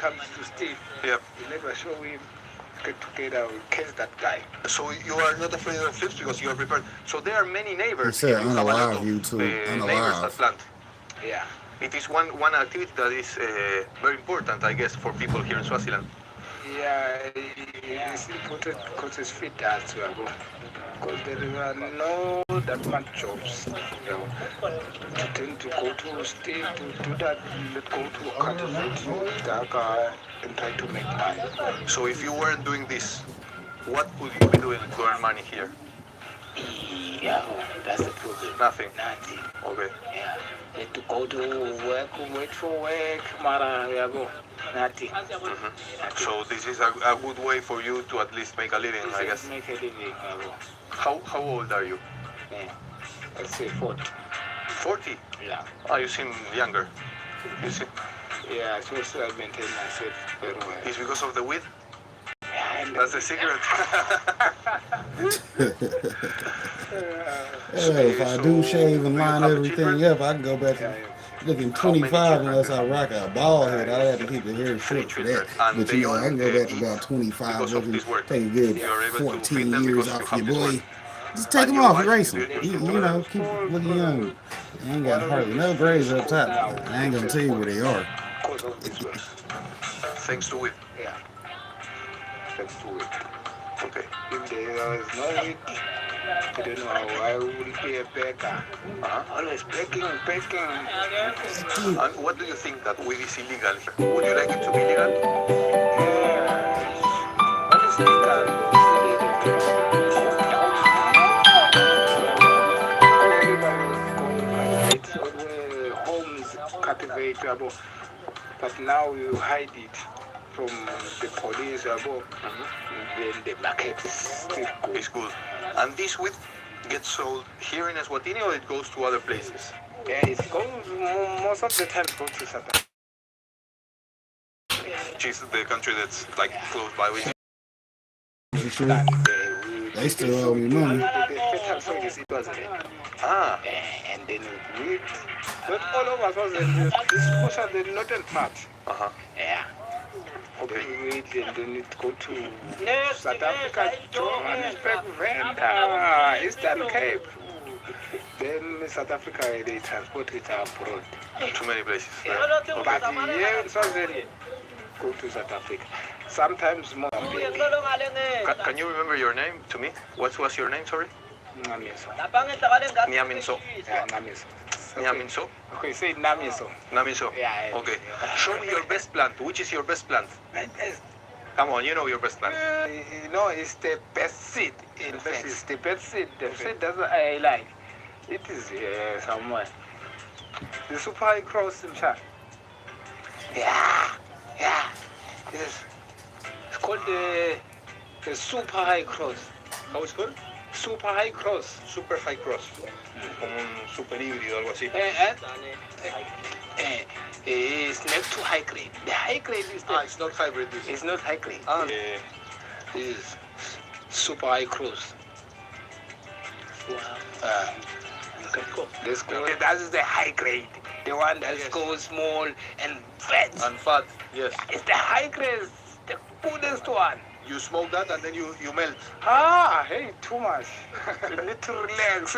comes to steal, Yeah. you never show him. Get together, we catch that guy. So you are not afraid of thieves because you are prepared. So there are many neighbors. He said You have a lot unalive, of YouTube. neighbors Unalive. that plant. Yeah. It is one activity that is very important, I guess, for people here in Swaziland. Yeah, it's important because it's fit as well. Because there are no that much jobs. You know, to tend to go to stay to do that, go to cultivate and try to make money. So if you weren't doing this, what would you be doing to earn money here? Yeah, that's the problem. Nothing. Nothing. Okay. Yeah. Need to go to work, wait for work, Mara, yeah, go. Nothing. So this is a good way for you to at least make a living, I guess. Make a living, How old are you? yeah. Let's say 40. 40? Yeah. Oh, you seem younger. You seem... Yeah, so I maintain myself very well. It's because of the weed? Yeah, and That's the secret. If I do shave and line everything up, I can go back to looking 25 unless I rock a bald head. I have to keep the hair short for that. But you know, I can go back to about 25 looking, take a good 14 years off your boy. Just take them off, erase them. You know, keep looking young. I ain't got hardly no grays up top. I ain't gonna tell you where they are. because of this work. Thanks to weed. Yeah. Thanks to it. Okay. If there is no wheat, I don't know how I will be a baker. Always baking. And what do you think that weed is illegal? Would you like it to be legal? Yeah. What is legal? Homes cultivate, but now you hide it from the police, then the market is still good. It's good. And this weed gets sold here in Eswatini or it goes to other places? Yeah, it goes, most of the time goes to South Africa. Which is the country that's like close by with you. They still owe me money. The fatal service, it was there. And then we, but all of us was this portion, the northern part. Yeah. Okay. We then go to South Africa, Johannesburg, Venda, Eastern Cape. Then South Africa, they transport it abroad. Too many places. But here in Swaziland, go to South Africa. Sometimes more. Can you remember your name to me? What was your name, sorry? Namiso. Niaminso. Yeah, Namiso. Niaminso? Okay, say Namiso. Namiso. Yeah. Okay. Show me your best plant. Which is your best plant? My best. Come on, you know your best plant. You know, it's the best seed. In fact, it's the best seed. The seed that I like. It is here somewhere. The super high cross in chat. Yeah. Yes. It's called the super high cross. How it's called? Super high cross. Super high cross. Como un super híbrido, algo así. It's next to high grade. The high grade is the... It's not hybrid. It's not high grade. This It's super high cross. wow. Let's go. Okay, that is the high grade. The one that goes small and fat. And fat, yes. It's the high grade, the coolest one. You smoke that and then you melt. Hey, too much. You need to relax.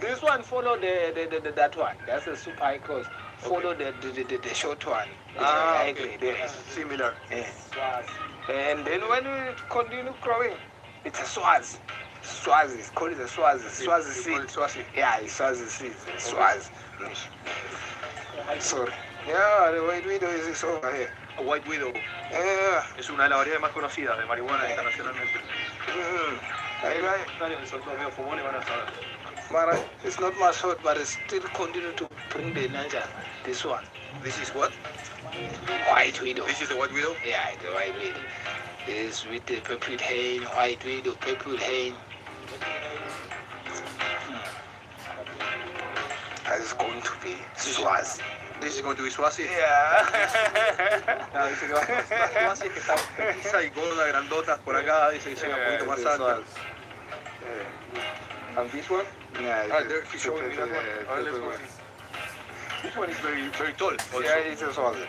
This one follow that one. That's a super high cross. Follow the short one. High grade. Yes. Similar. Yes. And then when we continue growing, it's a Swazi. Swazi, it's called the Swazi. Swazi seed. Swazi. Yeah, it's Swazi seed. Swazi. Sorry. Yeah, the white widow is over here. A white widow. Yeah. Es una de las variedades más conocidas de marihuana internacionalmente. Son todos medio fumones, van a saber. Mara, it's not much hot, but it still continue to bring the Niger. This one. This is what? White widow. This is the white widow? Yeah, the white widow. This with the purple hen, white widow, purple hen. That is going to be Swazi. This is going to be Swazi? Yeah. Dice que Swazi que está petiza y gorda, grandotas por acá, dice que llega un poquito más alta. And this one? Yeah, He's showing me that one. Let's go. This one is very, very tall also. Yeah, it's a Swazi.